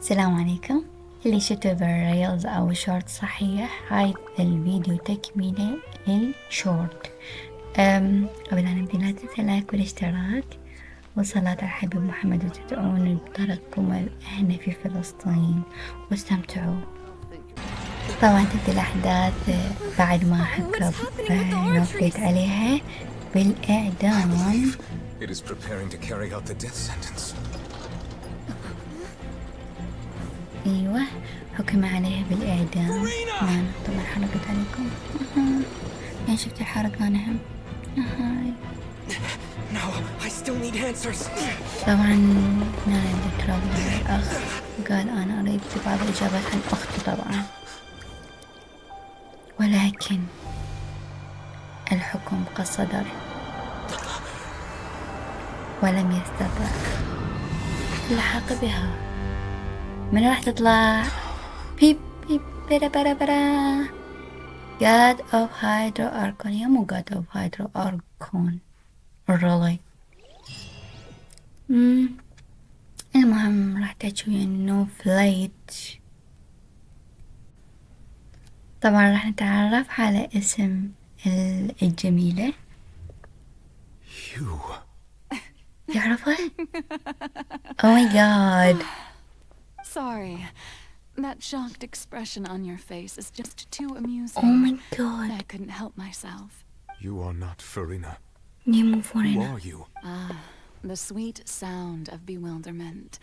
السلام عليكم. اللي شفته بالريلز أو شورت صحيح، هاي الفيديو تكملة للشورت. قبل أن نبدأ لا تنسى اللايك والاشتراك وصلاة على الحبيب محمد وتدعون بطريقكم لأهلنة في فلسطين واستمتعوا. طبعا تبدأ الأحداث بعد ما حكب نوفيت عليها بالإعدام. It is preparing to carry out the death sentence. أيوة، حكم عليها بالإعدام. نعم طبعا حرقت عليكم. يعني شفت الحرق أنا هم. هاي No, I still need answers. طبعا نانا بتراب الأخ قال أنا أريد بعض الإجابات عن أختي طبعا، ولكن الحكم قد صدر ولم يستطع اللحاق بها. من راح تطلع؟ بيب بيب برا برا برا God of Hydro-Archon. يا مو God of Hydro-Archon really. المهم راح تحكي انه فلايت. طبعا راح نتعرف على اسم الجميلة. يعرفها؟ Oh my god. Sorry, that shocked expression on your face is just too amusing. Oh my god. I couldn't help myself. You are not Furina. مو Who فورينا. are you? The sweet sound of bewilderment.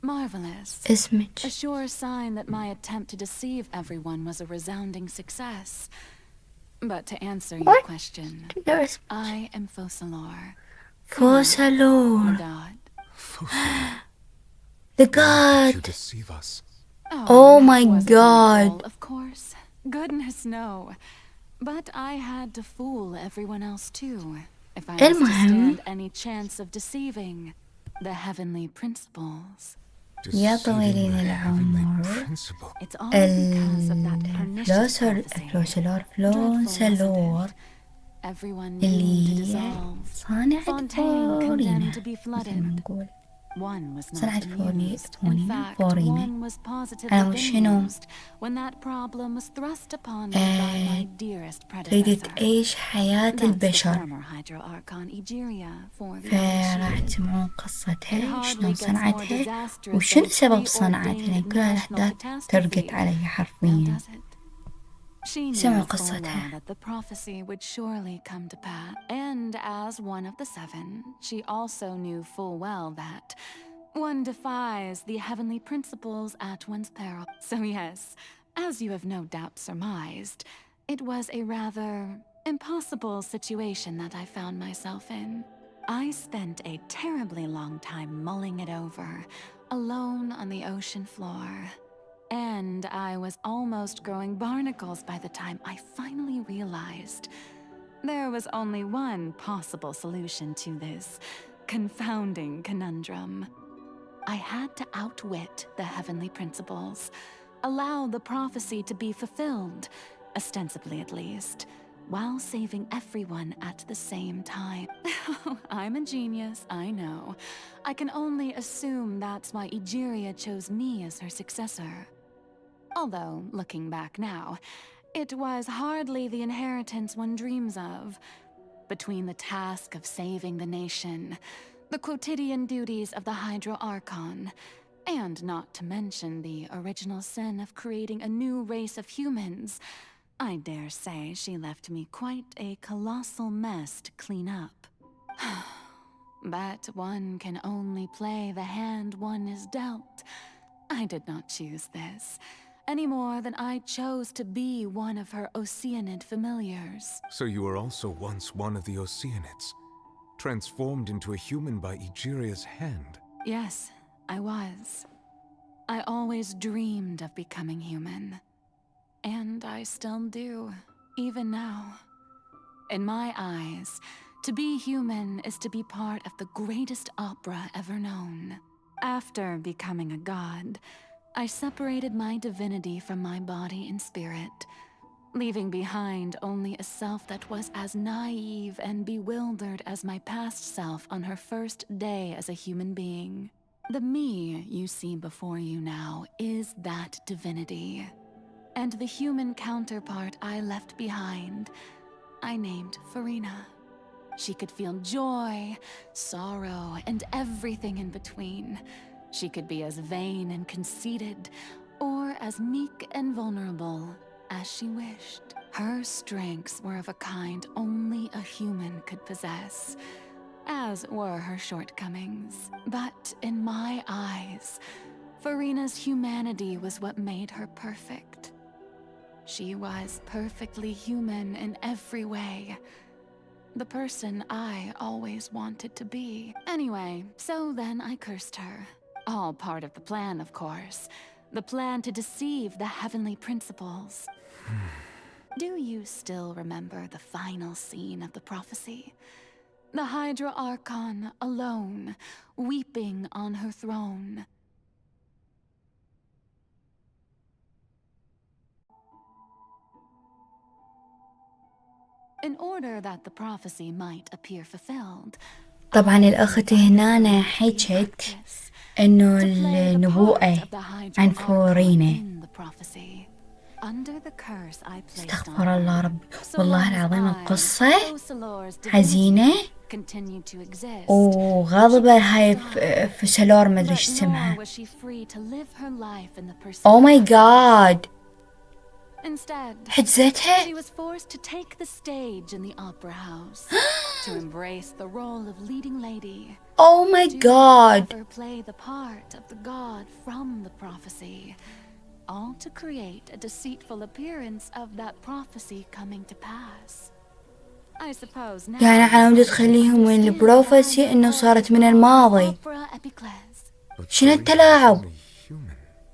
Marvelous. اسمك. A sure sign that my attempt to deceive everyone was a resounding success. But to answer your What? question, Yes. I am Fosalor, the Tsalon. god. The Why did you god. deceive us? Oh that my wasn't my god. goal, of course. Goodness no. But I had to fool everyone else too, if I was to المهم. stand any chance of deceiving the heavenly principles. يا Deceiving طويلين the heavenly العمر. It's principle. all because of that pernicious prophecy. فلوسلور Everyone doomed to اللي dissolve. صانعة Fontaine condemned فورينا to be مثل ما flooded. نقول. One was not صنعت amused. In فورينا fact, فورينا. one was positively أنا شنو؟ bemused when that problem was thrust upon me by my dearest تريد predecessor. تعيش حياة That's the البشر، former Hydro-Archon Egeria for the فراح uninitiated. تسمعون It قصتها hardly شلون gets more صنعتها disastrous وشنو than سبب صنعتها، لأن preordained كل الأحداث national ترقت catastrophe. علي Now حرفيا. does it? She سمعوا knew full قصتها. well that the prophecy would surely come to pass, and as one of the seven, she also knew full well that one defies the heavenly principles at one's peril. So yes, as you have no doubt surmised, it was a rather impossible situation that I found myself in. I spent a terribly long time mulling it over, alone on the ocean floor. And I was almost growing barnacles by the time I finally realized there was only one possible solution to this confounding conundrum. I had to outwit the heavenly principles, allow the prophecy to be fulfilled, ostensibly at least, while saving everyone at the same time. I'm a genius, I know. I can only assume that's why Egeria chose me as her successor. Although, looking back now, it was hardly the inheritance one dreams of. Between the task of saving the nation, the quotidian duties of the Hydro-Archon, and not to mention the original sin of creating a new race of humans, I dare say she left me quite a colossal mess to clean up. But one can only play the hand one is dealt. I did not choose this, any more than I chose to be one of her Oceanid familiars. So you were also once one of the Oceanids, transformed into a human by Egeria's hand. Yes, I was. I always dreamed of becoming human. And I still do, even now. In my eyes, to be human is to be part of the greatest opera ever known. After becoming a god, I separated my divinity from my body and spirit, leaving behind only a self that was as naive and bewildered as my past self on her first day as a human being. The me you see before you now is that divinity. And the human counterpart I left behind, I named Fورينا. She could feel joy, sorrow, and everything in between. She could be as vain and conceited, or as meek and vulnerable as she wished. Her strengths were of a kind only a human could possess, as were her shortcomings. But in my eyes, Fوريna's humanity was what made her perfect. She was perfectly human in every way. The person I always wanted to be. Anyway, so then I cursed her. All part of the plan, of course. The plan to deceive the heavenly principles. Do you still remember the final scene of the prophecy? The Hydra Archon alone, weeping on her throne. In order that the prophecy might appear fulfilled. طبعا الأخت هنا حكت إنه النبوءة عن فورينا. استغفر الله رب، والله العظيم القصة حزينة وغاضبة. هاي في سلور ما أدري إيش اسمها. Oh my god. Instead, حجزتها. she was forced to take the stage in the opera house to embrace the role of leading lady. Oh my god. To play the part of the god from the prophecy, all to create a deceitful appearance of that prophecy coming to pass. I suppose now. يعني على مود تخليهم من البروفيسي إنه صارت من الماضي. شنو التلاعب؟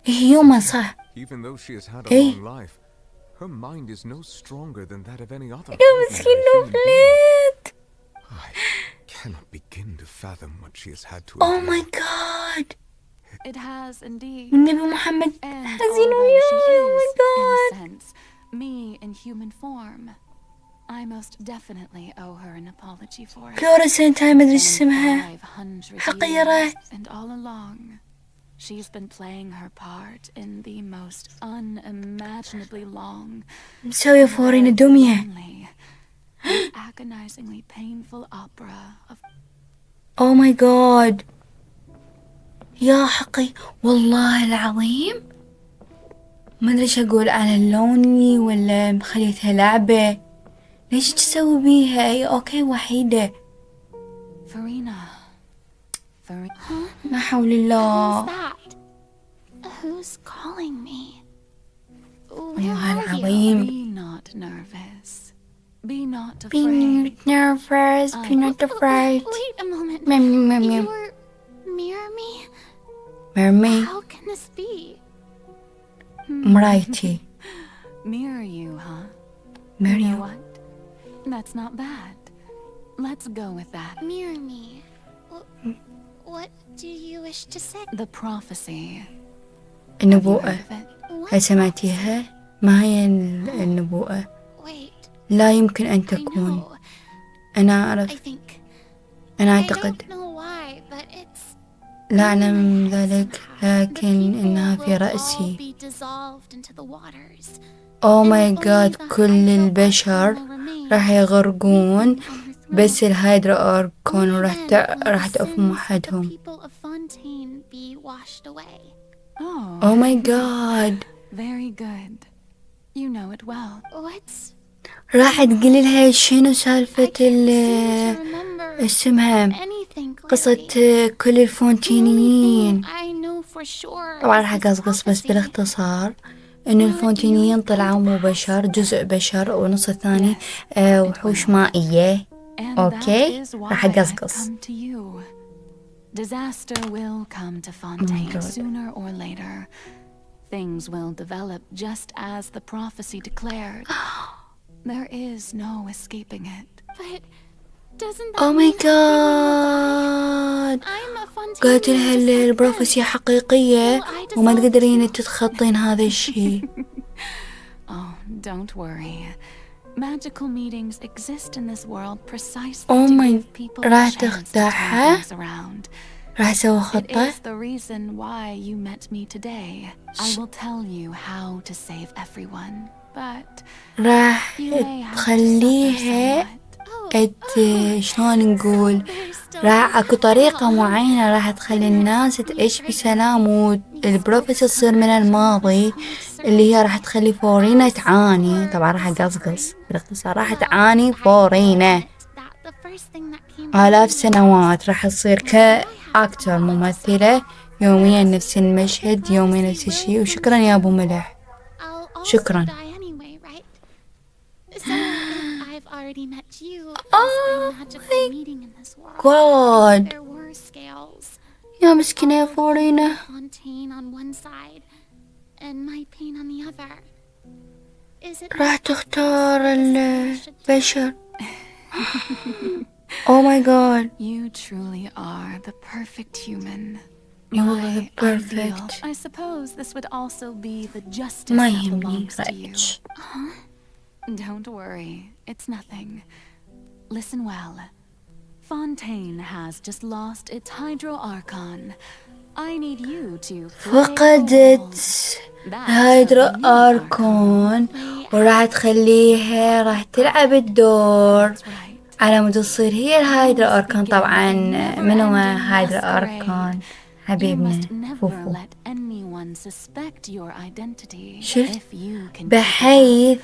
human صح. Even though she has had a long life, her mind is no stronger than that of any other. يا مسكينة فليت. I cannot begin to fathom what she has had to Oh endure. my god. It has indeed. النبي محمد حزين وياه. Oh my god. In a sense, me in human form. I most definitely owe her an apology for it. فلورسنت هاي ما أدري اسمها. 500 حقيرة. years, and all along, she's been playing her part in the most unimaginably long, مسوية فورينا دمية. agonizingly painful opera of. Oh my god. يا حقي والله العظيم ما أدري إيش أقول على اللوني ولا مخليتها لعبة. ليش تسوي بيها؟ هي أوكي وحيدة. Fورينا. لا حول الله. Who's calling me? والله العظيم. Be not nervous. Be not afraid. Be not nervous. Be not afraid. Wait a moment. You're Mirror me? Mermy. How can this be? مرايتي. Mirror you, huh? Mirror You know you. what? That's not bad. Let's go with that. Mirror me. What do you wish to say? The prophecy. النبوءة. Have you heard of it? هل سمعتيها؟ ما هي النبوءة؟ Wait. لا يمكن أن I تكون. know. أنا I أعرف. think. أنا I أعتقد. don't know why, but it's. لا أعلم ذلك لكن The إنها people في will all رأسي. be dissolved into the waters. Oh And my only god. the كل Hydra البشر Archon will remain راح يغرقون on her throne. بس الهيدرا أوركون Only وراح then will راح the تقف sins of the موحدهم. people of Fontaine be washed away. Oh my god. Very good. You know it well. What's راح تقولي لها شنو سالفة I can't seem to remember اسمها anything قصة clearly. كل The only الفونتينيين. thing I know for sure طبعا is راح this أقصقص بس prophecy. بالاختصار إنه الفونتينيين طلعوا مو بشر، جزء بشر ونص الثاني وحوش مائية. And أوكي that is why راح I've أقصقص. come to you. Disaster will come to Fontaine God. sooner or later. Things will develop just as the prophecy declared. There is no escaping it. But doesn't that Oh my mean everyone god. will die? I'm a Fontaine. قالت لها البروفيسيا حقيقية Will I وما dissolve تقدرين too? تتخطين هذا الشيء. Oh, don't worry. Magical meetings exist in this world precisely Oh to my- give people a راح chance to turn تخدعها. things around. راح أسوي It خطة. is the reason why you met me today. I will tell you how to save everyone, but راح you may have to suffer تخليها شلون نقول، راح اكو طريقة معينة راح تخلي الناس تعيش بسلام، والبروفيسور تصير من الماضي اللي هي راح تخلي فورينا تعاني. طبعا راح اقصقص بالاختصار، راح تعاني فورينا آلاف سنوات، راح تصير كأكتر ممثلة يوميا نفس المشهد، يوميا نفس الشيء. وشكرا يا ابو ملح، شكرا. already met you. Oh magical meeting in this world. God. There were scales. يا مسكينة يا فورينا. Fontaine on one side and my pain on the other. Is it راح تختار البشر. Oh my God. You truly are the perfect human. You are the My perfect. ideal. I suppose this would also be the justice ما that يهمني belongs to you. رأيك. Don't worry, it's nothing. Listen well. Fontaine has just lost its Hydro Archon. I need you to فقدت هيدرو أركون وراح تخليها راح تلعب الدور على مود تصير هي الهيدرو أركون. طبعا من هو هيدرو أركون؟ حبيبنا فوفو. شفت؟ بحيث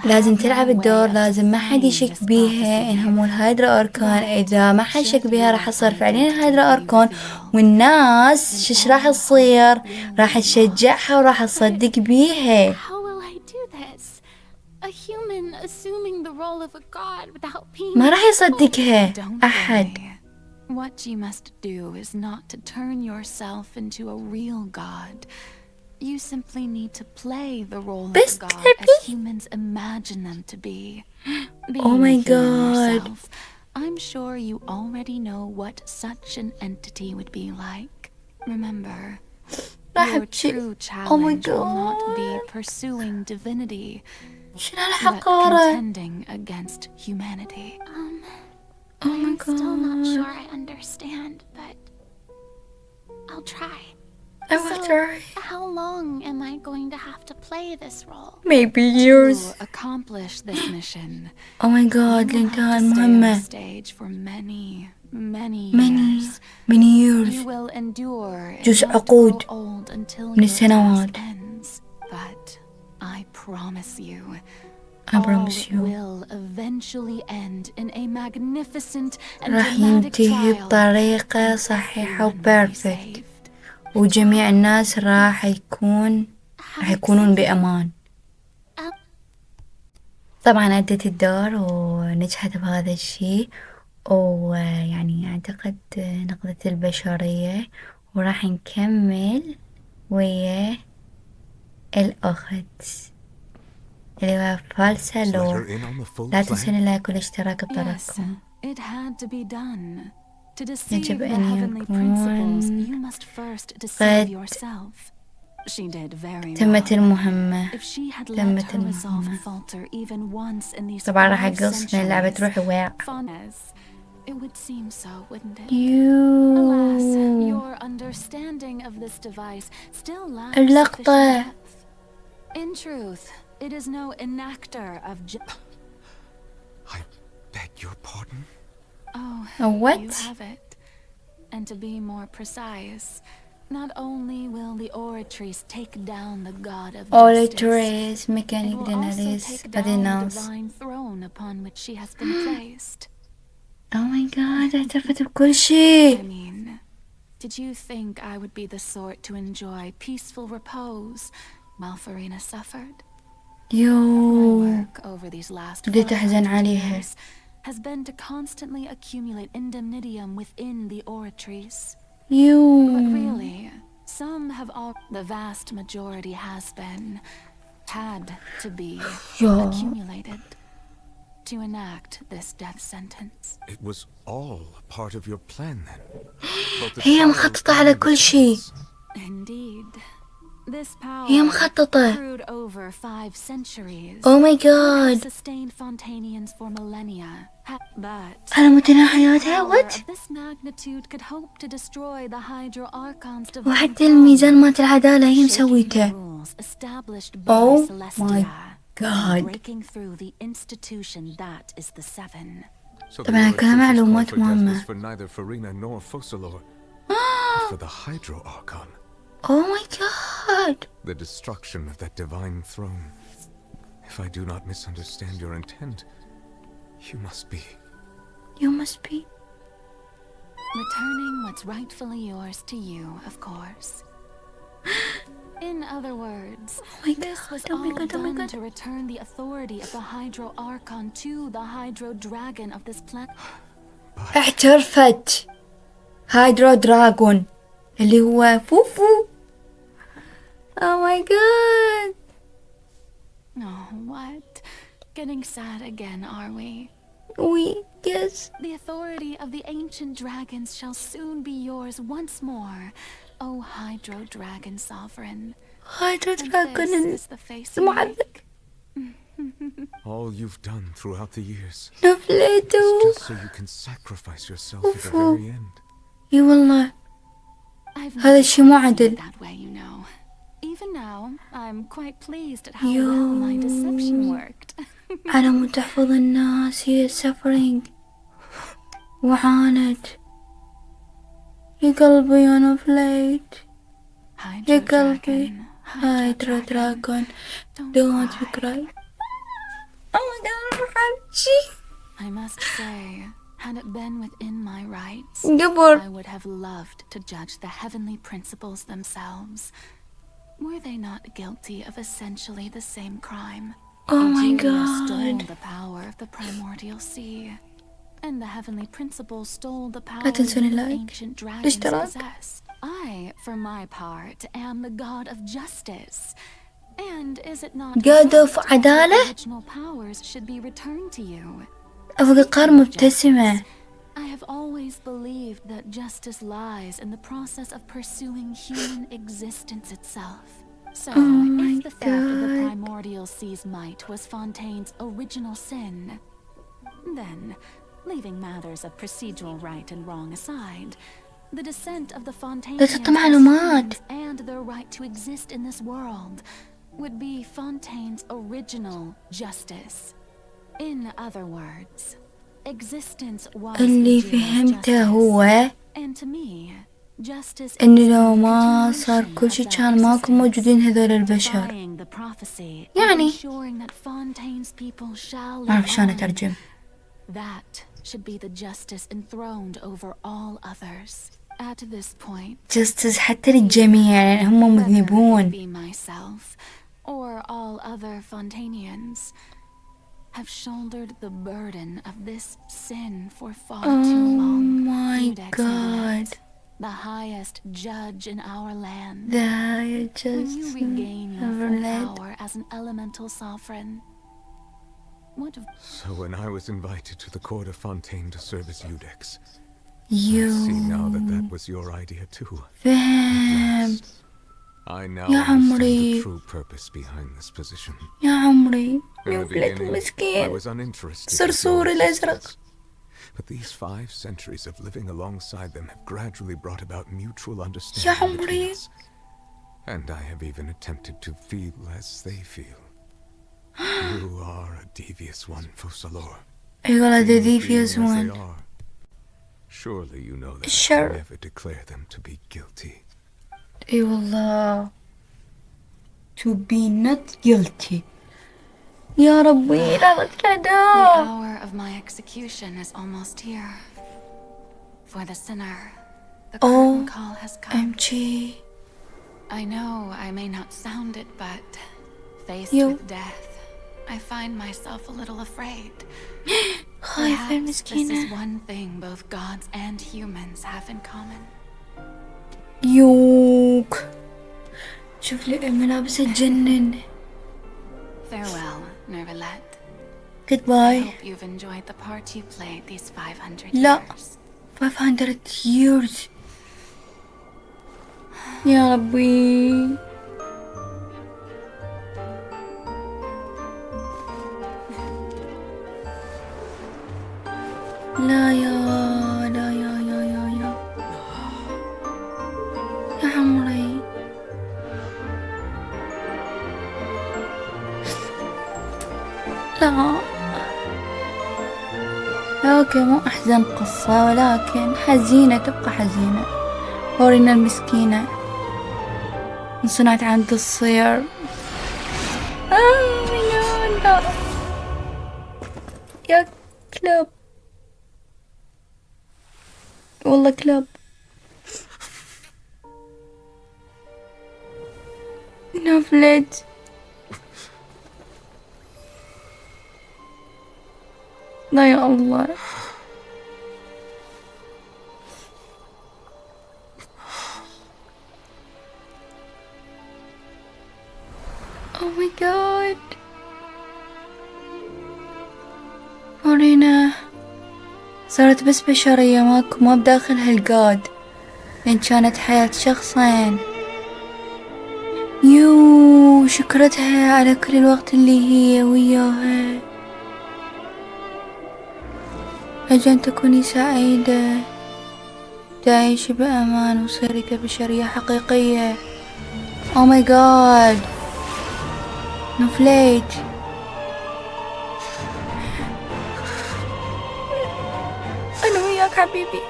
لازم تلعب الدور، لازم ما حد يشك بيها انها مو الهيدرو أركون. اذا ما حد شك بيها راح تصير فعليا هيدرو أركون، والناس شش راح تصير؟ راح تشجعها وراح تصدق بيها. ما راح يصدقها أحد. What you must do is not to turn yourself into a real god. You simply need to play the role of a god as humans imagine them to be. Oh my God. Yourself, I'm sure you already know what such an entity would be like. Remember, your true challenge will not be pursuing divinity, but contending against humanity. I'm still not sure I understand, but I'll try. I will try. How long am I going to have to play this role? Maybe years. To accomplish this mission, Oh my God. لانتهى المهمة. stage for many years. You will endure جزء عقود من السنوات. But I promise you, I promise you. will eventually end in a magnificent and راح dramatic ينتهي trial. بطريقة صحيحة وبيرفكت، وجميع الناس راح يكونون بأمان. طبعا أدت الدور ونجحت بهذا الشيء، ويعني أعتقد نقذت البشرية. وراح نكمل ويا الأخت اللي هو فالسا لو. لا تنسون اللايك والاشتراك بطريقكم. It had to be done. To deceive يجب the أن heavenly principles, يكون you must first deceive yourself. She did very تمت well. المهمة. If she had let تمت her resolve المهمة. falter even once in these طبعا راح 5 أقص من اللعبة centuries, تروح وياع. it would seem so, wouldn't it? يو Alas, your understanding of this device still lacks اللقطة. sufficient depth. In truth, it is no enactor of I beg your pardon? What? You have it. And to be more precise, not only will the oratrice take down the god of justice, Oratrice it mechanic will also ديناريس take down أديناس. the divine throne upon which she has been placed. Oh my God. اعترفت بكل I شيء. mean, did you think I would be the sort to enjoy peaceful repose while Fورينا suffered? My يو work over these last بديت أحزن 400 عليها. years has been to constantly accumulate indemnitium within the oratrice. But يو really, some have all. The vast majority had to be Yeah. accumulated to enact this death sentence. It was all part of your plan then. Both the هي trial مخططة and على the كل شيء. sentence. Indeed. This power هي مخططة. accrued over 5 centuries. Oh my god. Sustained Fontanians for millennia. But على متناحياتها power what؟ of this magnitude could hope to destroy the Hydro Archon's divine وحتى الميزان مالت العدالة هي shaking the مسويته. rules established by Oh Celestia, my God. breaking through the institution that is the Seven. So the طبعا Lord كلها Church's call معلومات for death مهمة. was for neither Fورينا nor Focalor, but for the Hydro Archon. Oh my god. The destruction of that divine throne. If I do not misunderstand your intent, you must be. You must be. Returning what's rightfully yours to you, of course. In other words, Oh my this was god, oh my all god, oh my done god. to return the authority of the Hydro Archon to the Hydro Dragon of this planet. اعترفت. هايدرو دراغون اللي هو فوفو. Oh my god. Oh, what? Getting sad again, are we? Yes. The authority of the ancient dragons shall soon be yours once more, O Hydro Dragon Sovereign. هايدرو And دراغون this is the face you المعذب. make. All you've done throughout the years, نفلته. just so you can sacrifice yourself at the very end. اي والله. I've هذا never الشي مو quite seen عدل. it that way, you know. Even now, I'm quite pleased at how well my deception worked. على مود تحفظ الناس هي suffering وعانت. يا قلبي أنا فليت. يا Hydro قلبي. Dragon, هايدرو دراغون. don't Don't cry. cry. Oh my god حبيبتي. I must say, had it been within my rights, قبر. I would have loved to judge the heavenly principles themselves. Were they not guilty of essentially the same crime? Oh my Egeria stole god. the power of the primordial sea, and the heavenly principles stole the power لا تنسوني that اللايك. ancient dragons الاشتراك. possessed. I, for my part, am the god of justice. And is it not God of just that عدالة؟ the original powers should be returned to you? أفكار مبتسمة. I have always believed that justice lies in the process of pursuing human existence itself. So, my if the theft of the God. primordial sea's might was Fontaine's original sin, then, leaving matters of procedural right and wrong aside, the descent of the لا تعطي Fontanians معلومات. and their right to exist in this world would be Fontaine's original justice. In other words, existence was اللي Egeria's فهمته justice. هو And to me, justice إن is لو the ما صار continuation كل of شي that كان ماكو existence, موجودين هذول البشر. defying the prophecy and يعني ensuring that Fontaine's people shall ما أعرف live شلون on. أترجم. That should be the justice enthroned over all others. At this point, justice حتى للجميع يعني هم whether it مذنبون. be myself or all other Fontanians, have shouldered the burden of this sin for far too Oh long. my Judex god. the highest judge in our land. The When you just regain your never full let. power as an elemental sovereign, what of So when I was invited to the court of Fontaine to serve as Judex, I You see now that that was your idea too. فهم. I now يا understand عمري. the true purpose behind this position. يا عمري. In the يا ولد beginning, I مسكين. was uninterested in صرصور your الأزرق. existence. But these 5 centuries of living alongside them have gradually brought about mutual understanding between عمري. us. And I have even attempted to feel as they feel. You are a devious one, Focalor. أي والله the Things being devious as they one. are, surely you know that I Sure. can never declare them to be guilty. أي والله. To be not guilty. يا ربي لحظة the كذا. hour of my execution is almost here. For the sinner, the Oh, curtain call has come. MG. I know I may not sound it, but faced You. with death, I find myself a little afraid. خايفة Perhaps this المسكينة. is one thing both gods and humans have in common. يوك. شوف لي الملابس تجنن. Farewell, Nervalette. I Goodbye. hope you've enjoyed the part you played these 500 لا. years. 500 years. يا ربي. لا اوكي، مو احزن قصة ولكن حزينة، تبقى حزينة. فورينا المسكينة انصنعت عن تصير. لا يا كلاب، والله كلاب. نفلت لا يا الله. Oh my god. فورينا صارت بس بشرية، ما بداخلها الجاد، لأن كانت حياة شخصين. يو شكرتها على كل الوقت اللي هي وياها. أرجو أن تكوني سعيدة، تعيشي بأمان وصيري كبشرية حقيقية. Oh my god نفليت. أنا وياك حبيبي.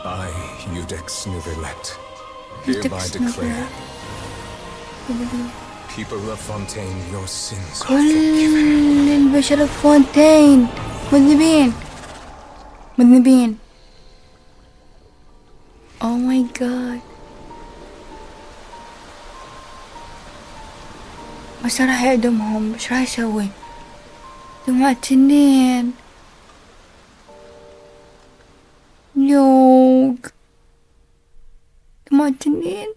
I, Eudex Nuvelet, hereby declare, people of Fontaine, your sins are forgiven. كل البشر في فونتين مذنبين. Oh my god. بس راح يعدمهم، ايش راح يسوي؟ دموع التنين. يوك دموع التنين.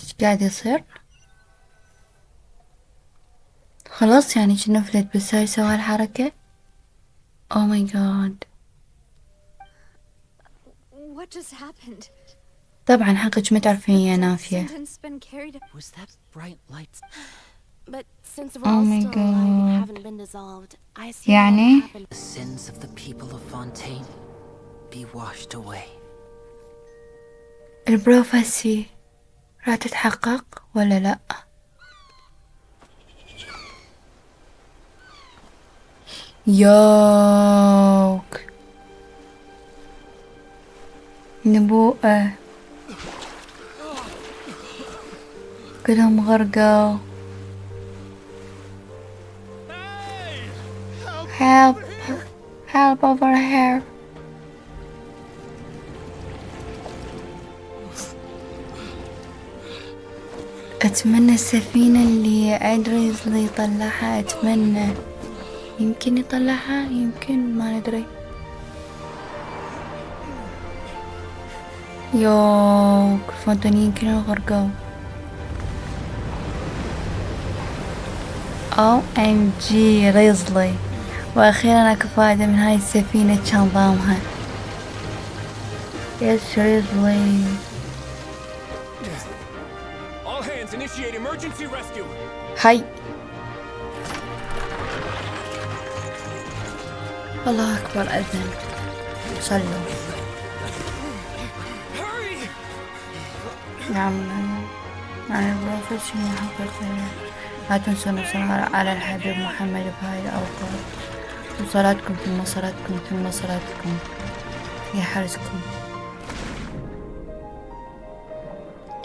ايش قاعد يصير؟ خلاص يعني نفلت بس هاي سوى الحركة. Oh my god. What just happened? طبعا حقك ما تعرفين يا نافية. Sentence been carried. Was that bright light? But since we're Oh all my still alive and God. haven't been dissolved, I see يعني what happened. The sins of the people of Fontaine be washed away. البروفيسي راح تتحقق ولا لا؟ يوك نبوءة كلهم غرقوا. help help over here. أتمنى السفينة اللي أدريزلي يطلعها، أتمنى يمكن يطلعها، يمكن ما ندري. يوك الفونتانيين كلهم غرقوا. OMG ريزلي، وأخيرا أكو فايدة من هاي السفينة كان ضامها. يس ريزلي. All hands initiate emergency rescue. هاي الله أكبر، أذن صلوا. نعم البروفيسيون حقيقي. لا تنسون الصلاة على الحبيب محمد بهاي الأوقات، وصلاتكم ثم صلاتكم ثم صلاتكم يحرسكم.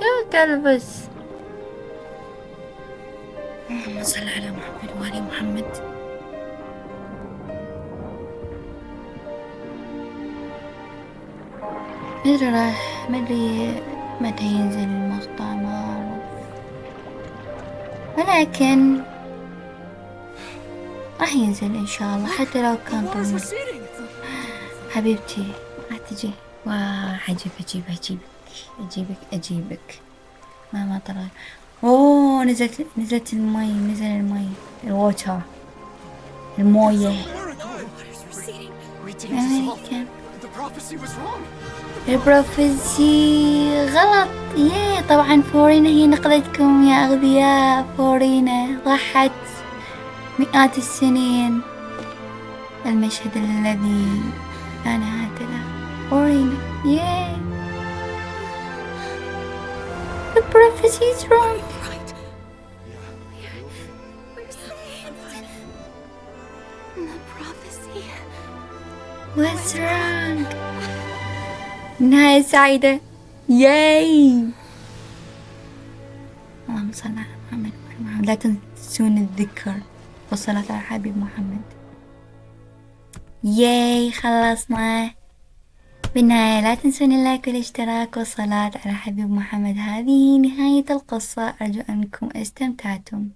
يا تلبس. اللهم صل على محمد وآل محمد. ما أدري متى ينزل المقطع، ما أعرف، ولكن راح ينزل إن شاء الله حتى لو كان طويل. حبيبتي راح تجي. وعجيب أجيبك ما طلع. أوه نزلت المي، نزل المي، الووتر، الموية. البروفيسي غلط. ياه طبعا فورينا هي نقذتكم يا أغبياء. فورينا ضحت مئات السنين المشهد الذي لا نهاية له. فورينا. ياي. The prophecy is wrong. We're saved. The prophecy. What's wrong? نهاية سعيدة. ياي. اللهم صل على محمد وعلى محمد. لا تنسون الذكر والصلاة على الحبيب محمد. ياي خلصنا. بالنهاية لا تنسون اللايك والاشتراك والصلاة على الحبيب محمد. هذه نهاية القصة. أرجو أنكم استمتعتم.